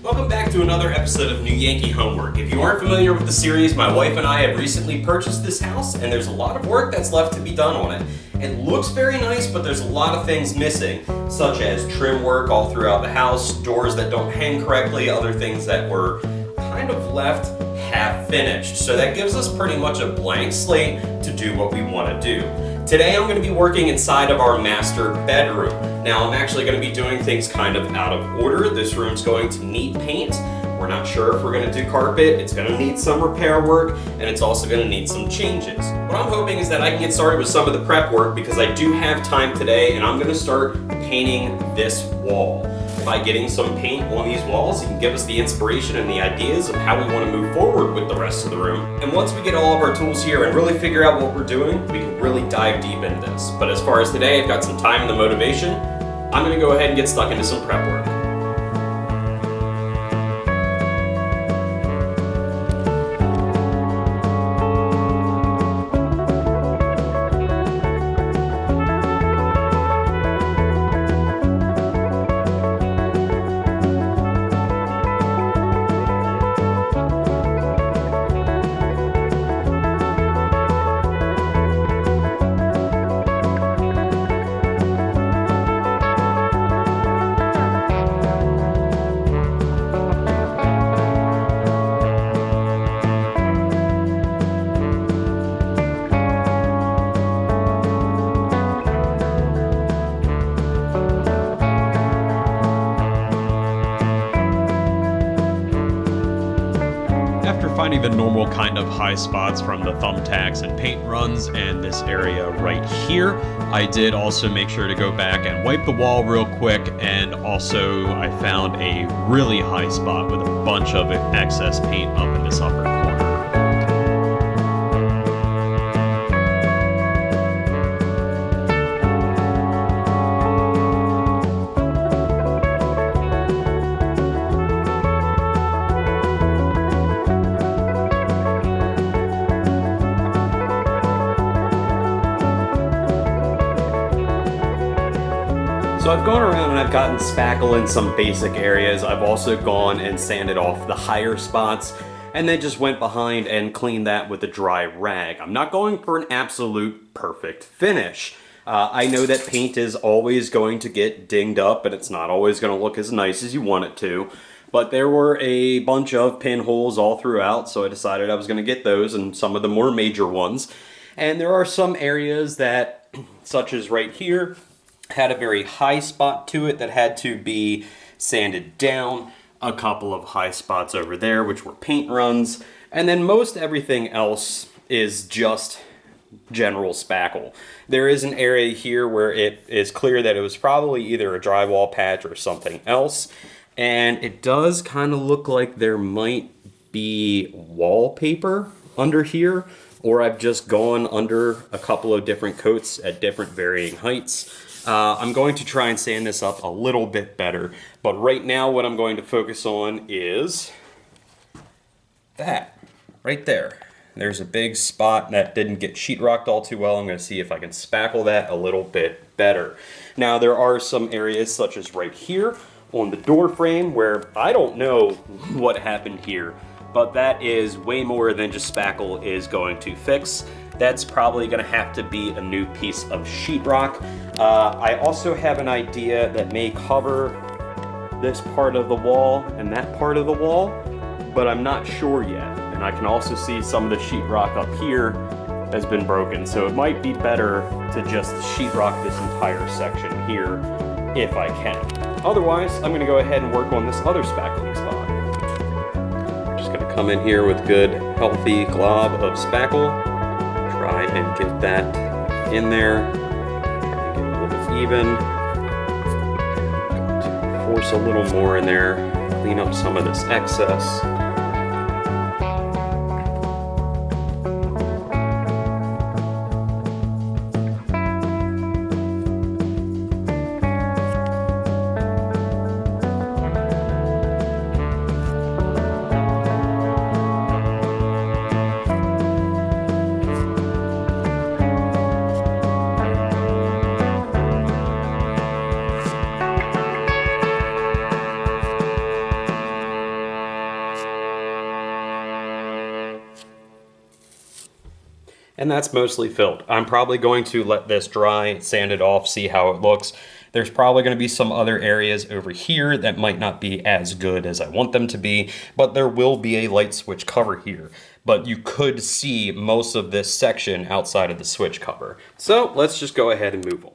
Welcome back to another episode of New Yankee Homework. If you aren't familiar with the series, my wife and I have recently purchased this house, and there's a lot of work that's left to be done on it. It looks very nice, but there's a lot of things missing, such as trim work all throughout the house, doors that don't hang correctly, other things that were kind of left half finished. So that gives us pretty much a blank slate to do what we want to do. Today I'm going to be working inside of our master bedroom. Now I'm actually going to be doing things kind of out of order. This room's going to need paint. We're not sure if we're going to do carpet. It's going to need some repair work, and it's also going to need some changes. What I'm hoping is that I can get started with some of the prep work because I do have time today, and I'm going to start painting this wall. By getting some paint on these walls, it can give us the inspiration and the ideas of how we want to move forward with the rest of the room. And once we get all of our tools here and really figure out what we're doing, we can really dive deep into this. But as far as today, I've got some time and the motivation. I'm going to go ahead and get stuck into some prep work. Finding the normal kind of high spots from the thumbtacks and paint runs and this area right here, I did also make sure to go back and wipe the wall real quick, and also I found a really high spot with a bunch of excess paint up in this upper corner. So I've gone around and I've gotten spackle in some basic areas. I've also gone and sanded off the higher spots and then just went behind and cleaned that with a dry rag. I'm not going for an absolute perfect finish. I know that paint is always going to get dinged up and it's not always going to look as nice as you want it to. But there were a bunch of pinholes all throughout, so I decided I was going to get those, and some of the more major ones. And there are some areas that, such as right here, had a very high spot to it that had to be sanded down, a couple of high spots over there which were paint runs, and then most everything else is just general spackle. There is an area here where it is clear that it was probably either a drywall patch or something else, and it does kind of look like there might be wallpaper under here, or I've just gone under a couple of different coats at different varying heights. I'm going to try and sand this up a little bit better, but right now what I'm going to focus on is that right there. There's a big spot that didn't get sheetrocked all too well. I'm going to see if I can spackle that a little bit better. Now there are some areas such as right here on the door frame where I don't know what happened here, but that is way more than just spackle is going to fix. That's probably going to have to be a new piece of sheetrock. I also have an idea that may cover this part of the wall and that part of the wall, but I'm not sure yet. And I can also see some of the sheetrock up here has been broken, so it might be better to just sheetrock this entire section here if I can. Otherwise, I'm going to go ahead and work on this other spackling spot. I'm just going to come in here with good, healthy glob of spackle. Try and get that in there, get it a little bit even. Force a little more in there, clean up some of this excess. and that's mostly filled. I'm probably going to let this dry, sand it off, see how it looks. There's probably going to be some other areas over here that might not be as good as I want them to be, but there will be a light switch cover here. But you could see most of this section outside of the switch cover. So let's just go ahead and move on.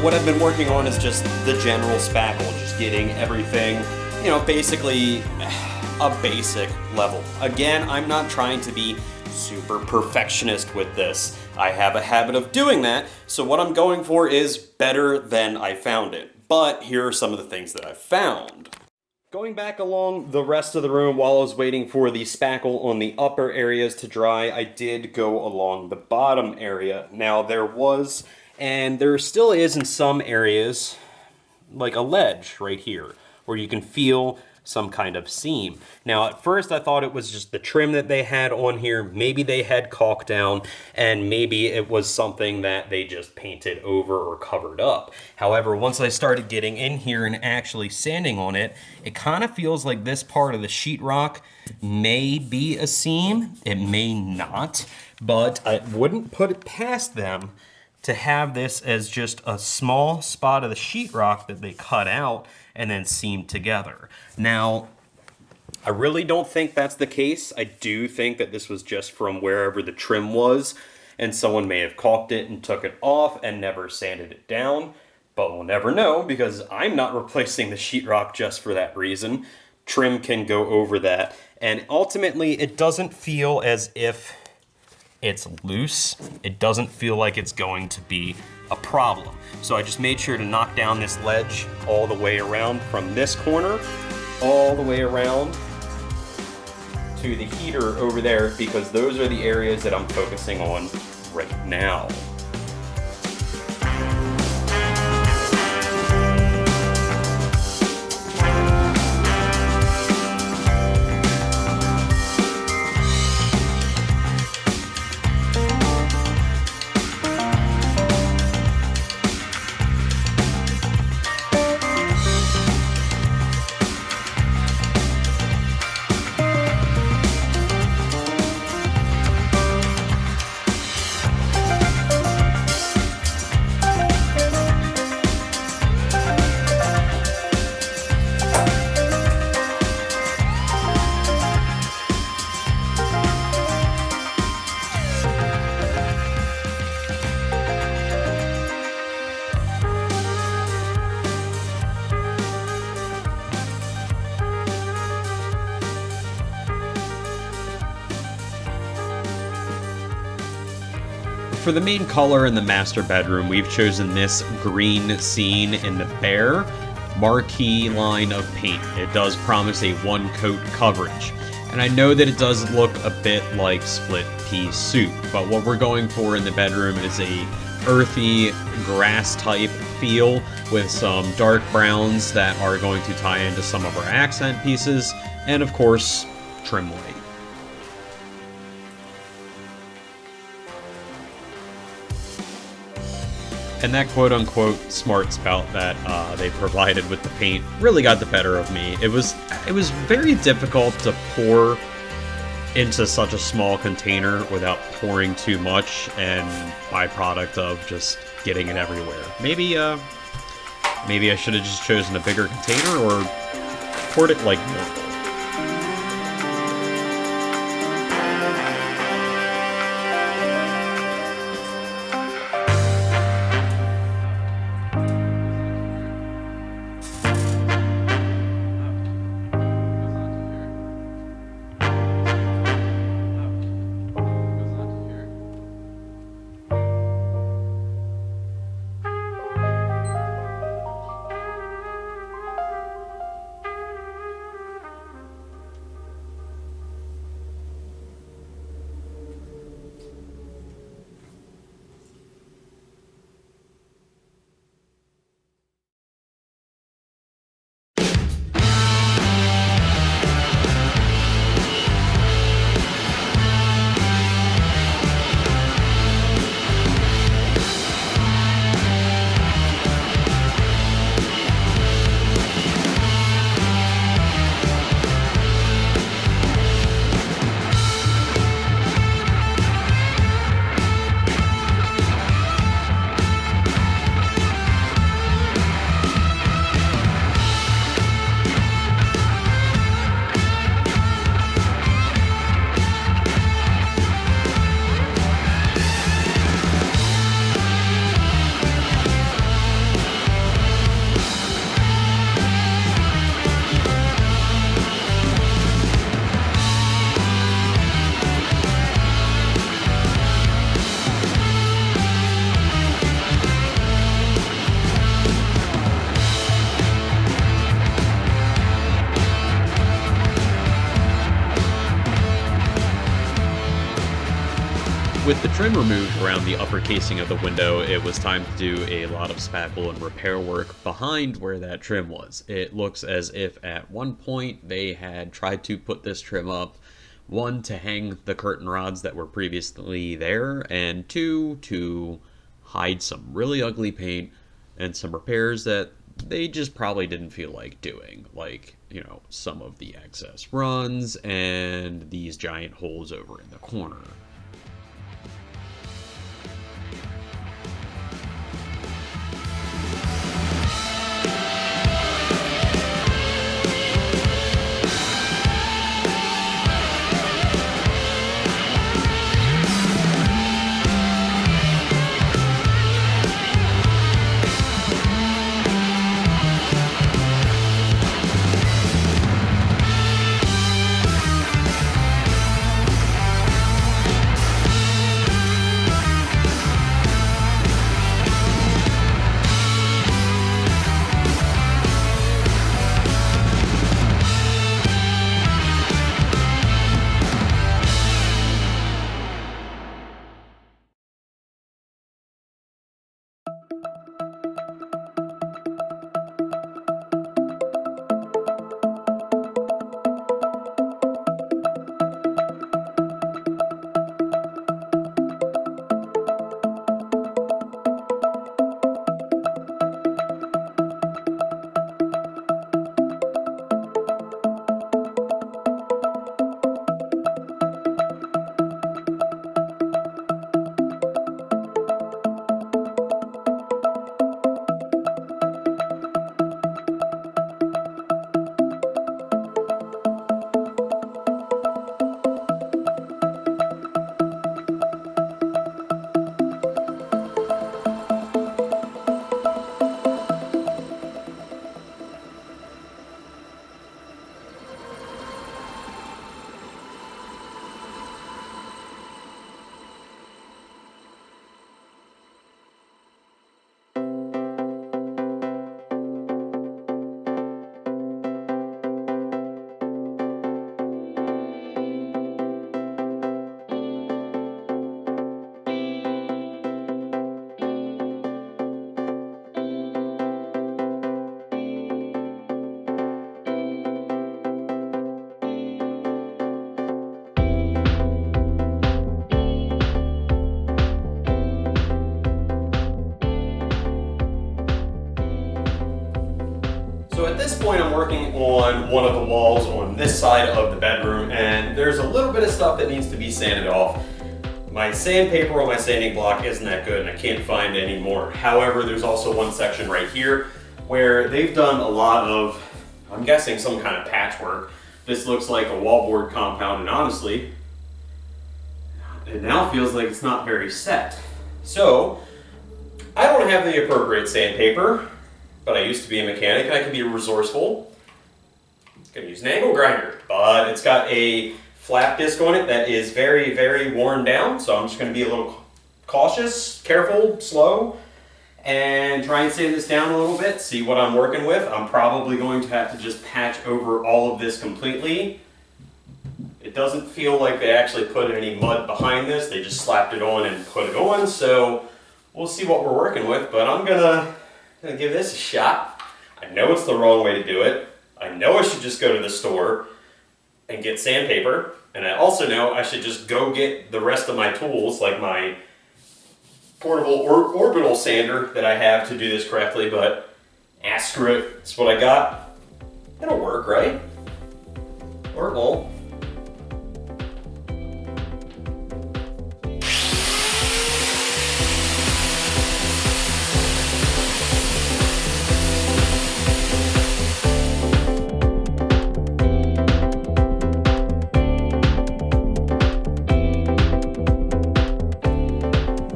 What I've been working on is just the general spackle, just getting everything, basically a basic level. Again, I'm not trying to be super perfectionist with this. I have a habit of doing that, so what I'm going for is better than I found it. But here are some of the things that I found. Going back along the rest of the room while I was waiting for the spackle on the upper areas to dry, I did go along the bottom area. Now there was, and there still is in some areas, like a ledge right here, where you can feel some kind of seam. Now at first I thought it was just the trim that they had on here. Maybe they had caulk down, and maybe it was something that they just painted over or covered up. However, once I started getting in here and actually sanding on it, it kind of feels like this part of the sheetrock may be a seam. It may not, but I wouldn't put it past them to have this as just a small spot of the sheetrock that they cut out and then seamed together. Now, I really don't think that's the case. I do think that this was just from wherever the trim was, and someone may have caulked it and took it off and never sanded it down, but we'll never know because I'm not replacing the sheetrock just for that reason. Trim can go over that, and ultimately it doesn't feel as if it's loose. It doesn't feel like it's going to be a problem. So I just made sure to knock down this ledge all the way around from this corner, all the way around to the heater over there, because those are the areas that I'm focusing on right now. For the main color in the master bedroom, we've chosen this green scene in the bare marquee line of paint. It does promise a one-coat coverage. And I know that it does look a bit like split pea soup, but what we're going for in the bedroom is a earthy grass type feel with some dark browns that are going to tie into some of our accent pieces, and of course, trim white. And that quote-unquote smart spout that they provided with the paint really got the better of me. It was very difficult to pour into such a small container without pouring too much, and byproduct of just getting it everywhere. Maybe I should have just chosen a bigger container or poured it like normal. With the trim removed around the upper casing of the window, it was time to do a lot of spackle and repair work behind where that trim was. It looks as if at one point they had tried to put this trim up, one, to hang the curtain rods that were previously there, and two, to hide some really ugly paint and some repairs that they just probably didn't feel like doing, like, some of the excess runs and these giant holes over in the corner. So at this point I'm working on one of the walls on this side of the bedroom, and there's a little bit of stuff that needs to be sanded off. My sandpaper on my sanding block isn't that good and I can't find any more. However, there's also one section right here where they've done a lot of, I'm guessing, some kind of patchwork. This looks like a wallboard compound, and honestly, it now feels like it's not very set. So I don't have the appropriate sandpaper, but I used to be a mechanic and I can be resourceful. I'm gonna use an angle grinder, but it's got a flap disc on it that is very, very worn down. So I'm just gonna be a little cautious, careful, slow, and try and sand this down a little bit, see what I'm working with. I'm probably going to have to just patch over all of this completely. It doesn't feel like they actually put any mud behind this. They just slapped it on and put it on. So we'll see what we're working with, but I'm gonna give this a shot. I know it's the wrong way to do it. I know I should just go to the store and get sandpaper. And I also know I should just go get the rest of my tools, like my portable orbital sander that I have to do this correctly, but screw it. It's what I got. It'll work, right? Or it won't.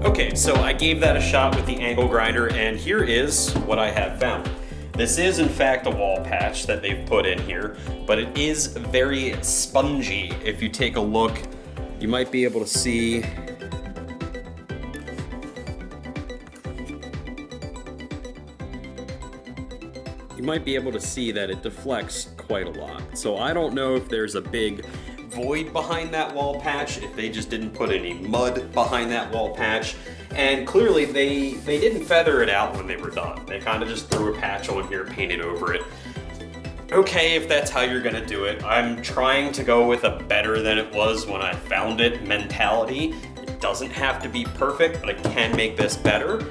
Okay, so I gave that a shot with the angle grinder, and here is what I have found. This is in fact a wall patch that they've put in here, but it is very spongy. If you take a look, you might be able to see. You might be able to see that it deflects quite a lot. So I don't know if there's a big void behind that wall patch if they just didn't put any mud behind that wall patch. And clearly they didn't feather it out when they were done. They kind of just threw a patch on here, painted over it. Okay, if that's how you're gonna do it. I'm trying to go with a better than it was when I found it mentality. It doesn't have to be perfect, but I can make this better.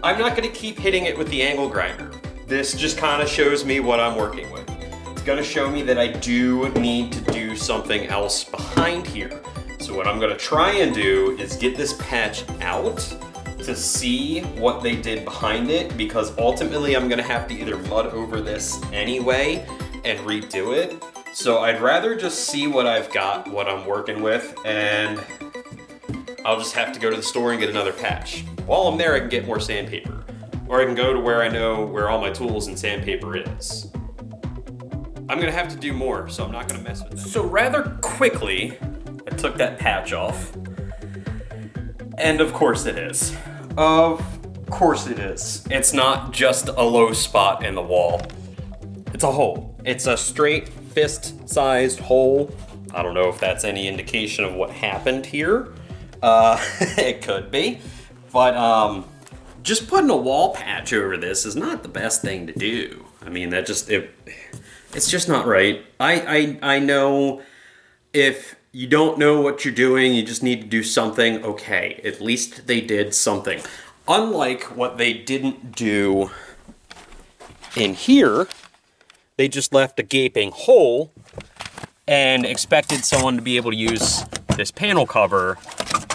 I'm not gonna keep hitting it with the angle grinder. This just kind of shows me what I'm working with. It's gonna show me that I do need to do something else behind here. So what I'm gonna try and do is get this patch out to see what they did behind it, because ultimately I'm gonna have to either mud over this anyway and redo it. So I'd rather just see what I've got, what I'm working with, and I'll just have to go to the store and get another patch. While I'm there, I can get more sandpaper. Or I can go to where I know where all my tools and sandpaper is. I'm gonna have to do more, so I'm not gonna mess with that. So rather quickly, I took that patch off. And of course it is. Of course it is. It's not just a low spot in the wall. It's a hole. It's a straight fist-sized hole. I don't know if that's any indication of what happened here. It could be. But just putting a wall patch over this is not the best thing to do. I mean, it's just not right. I know if you don't know what you're doing, you just need to do something. Okay, at least they did something. Unlike what they didn't do in here, they just left a gaping hole and expected someone to be able to use this panel cover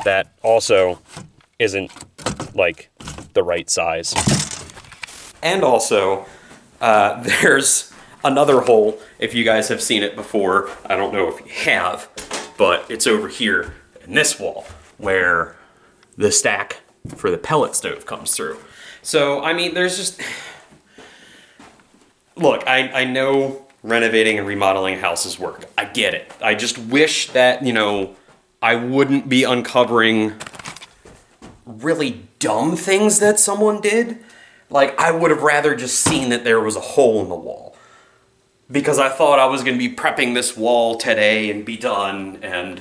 that also isn't like the right size. And also, there's another hole, if you guys have seen it before. I don't know if you have, but it's over here in this wall where the stack for the pellet stove comes through. So, I mean, there's just... Look, I know renovating and remodeling houses work. I get it. I just wish that, you know, I wouldn't be uncovering really dumb things that someone did. Like, I would have rather just seen that there was a hole in the wall. Because I thought I was going to be prepping this wall today and be done, and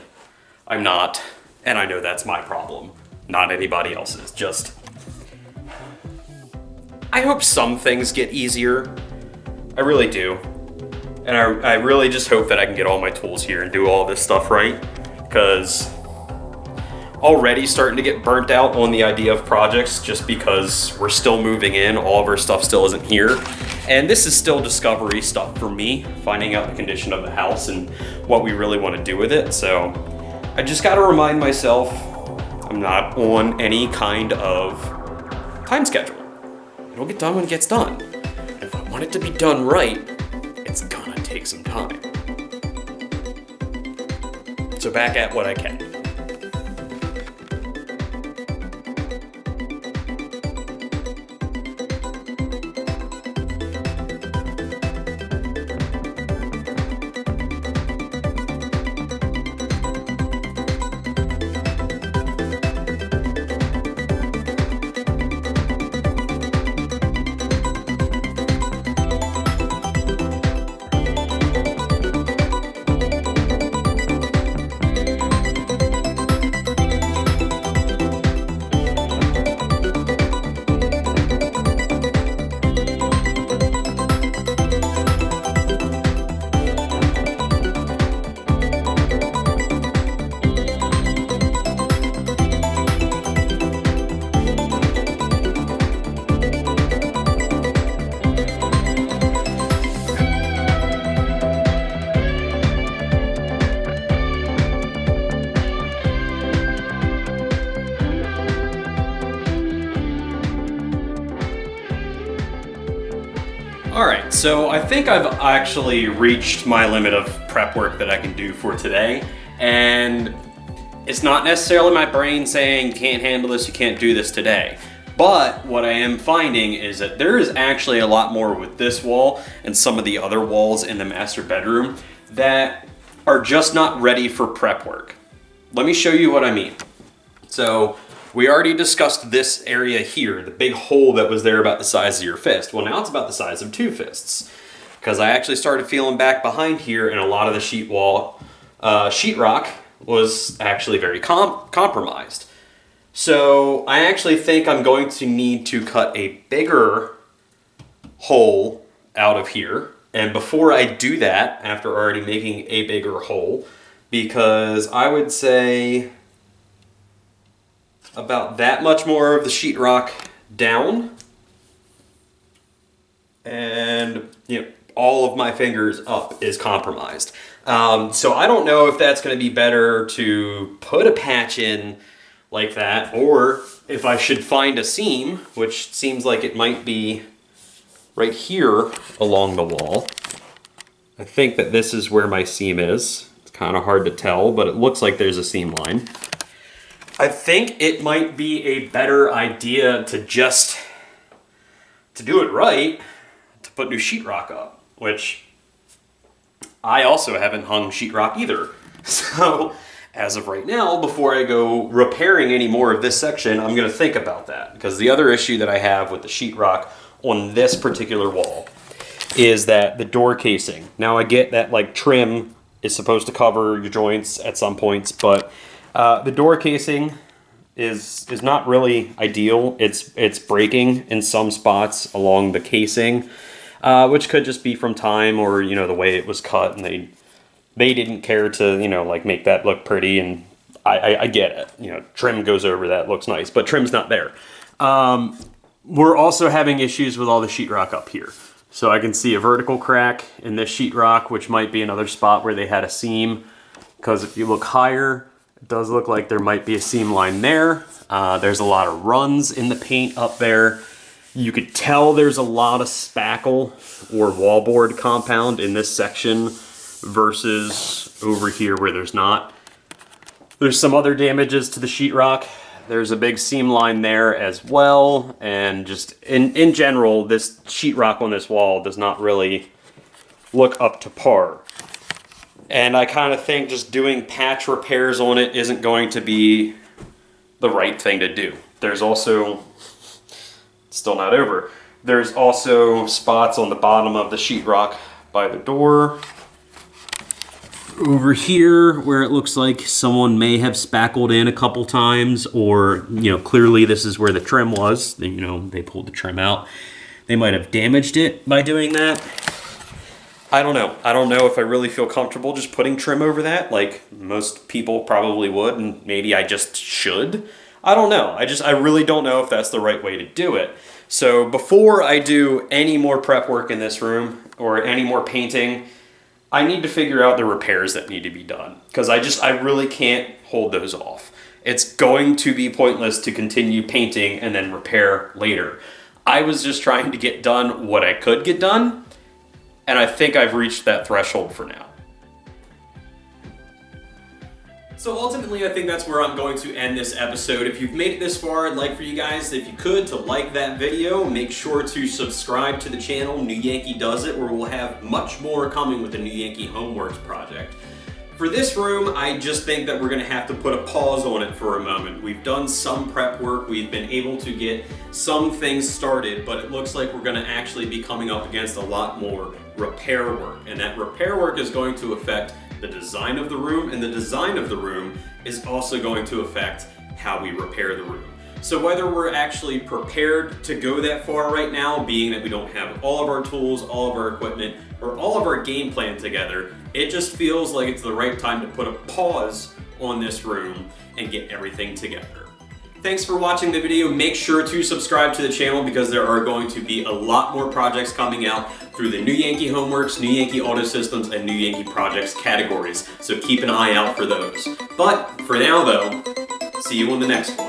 I'm not. And I know that's my problem, not anybody else's. Just, I hope some things get easier. I really do. And I really just hope that I can get all my tools here and do all this stuff right. Because already starting to get burnt out on the idea of projects just because we're still moving in, all of our stuff still isn't here. And this is still discovery stuff for me, finding out the condition of the house and what we really want to do with it. So I just got to remind myself I'm not on any kind of time schedule. It'll get done when it gets done. And if I want it to be done right, it's gonna take some time. So back at what I can. Alright, so I think I've actually reached my limit of prep work that I can do for today, and it's not necessarily my brain saying you can't handle this, you can't do this today. But what I am finding is that there is actually a lot more with this wall and some of the other walls in the master bedroom that are just not ready for prep work. Let me show you what I mean. So we already discussed this area here, the big hole that was there about the size of your fist. Well, now it's about the size of 2 fists. Because I actually started feeling back behind here and a lot of the sheet wall sheetrock was actually very compromised. So I actually think I'm going to need to cut a bigger hole out of here. And before I do that, after already making a bigger hole, because I would say about that much more of the sheetrock down, and all of my fingers up is compromised. So I don't know if that's going to be better to put a patch in like that, or if I should find a seam, which seems like it might be right here along the wall. I think that this is where my seam is. It's kind of hard to tell, but it looks like there's a seam line. I think it might be a better idea to do it right, to put new sheetrock up, which I also haven't hung sheetrock either. So as of right now, before I go repairing any more of this section, I'm gonna think about that, because the other issue that I have with the sheetrock on this particular wall is that the door casing. Now I get that like trim is supposed to cover your joints at some points, but the door casing is not really ideal. It's breaking in some spots along the casing, which could just be from time or the way it was cut, and they didn't care to like make that look pretty. And I get it. Trim goes over that, looks nice, but trim's not there. We're also having issues with all the sheetrock up here. So I can see a vertical crack in this sheetrock, which might be another spot where they had a seam, because if you look higher, it does look like there might be a seam line there. There's a lot of runs in the paint up there. You could tell there's a lot of spackle or wallboard compound in this section versus over here where there's not. There's some other damages to the sheetrock. There's a big seam line there as well, and just in general, this sheetrock on this wall does not really look up to par. And I kind of think just doing patch repairs on it isn't going to be the right thing to do. There's also, still not over, there's also spots on the bottom of the sheetrock by the door. Over here where it looks like someone may have spackled in a couple times, or clearly this is where the trim was. They pulled the trim out. They might have damaged it by doing that. I don't know. I don't know if I really feel comfortable just putting trim over that, like most people probably would, and maybe I just should. I don't know. I really don't know if that's the right way to do it. So before I do any more prep work in this room or any more painting, I need to figure out the repairs that need to be done, because I really can't hold those off. It's going to be pointless to continue painting and then repair later. I was just trying to get done what I could get done, and I think I've reached that threshold for now. So ultimately, I think that's where I'm going to end this episode. If you've made it this far, I'd like for you guys, if you could, to like that video. Make sure to subscribe to the channel, New Yankee Does It, where we'll have much more coming with the New Yankee Homeworks project. For this room, I just think that we're gonna have to put a pause on it for a moment. We've done some prep work, we've been able to get some things started, but it looks like we're gonna actually be coming up against a lot more repair work. And that repair work is going to affect the design of the room, and the design of the room is also going to affect how we repair the room. So whether we're actually prepared to go that far right now, being that we don't have all of our tools, all of our equipment, or all of our game plan together, it just feels like it's the right time to put a pause on this room and get everything together. Thanks for watching the video. Make sure to subscribe to the channel, because there are going to be a lot more projects coming out through the New Yankee Homeworks, New Yankee Auto Systems, and New Yankee Projects categories. So keep an eye out for those. But for now though, see you on the next one.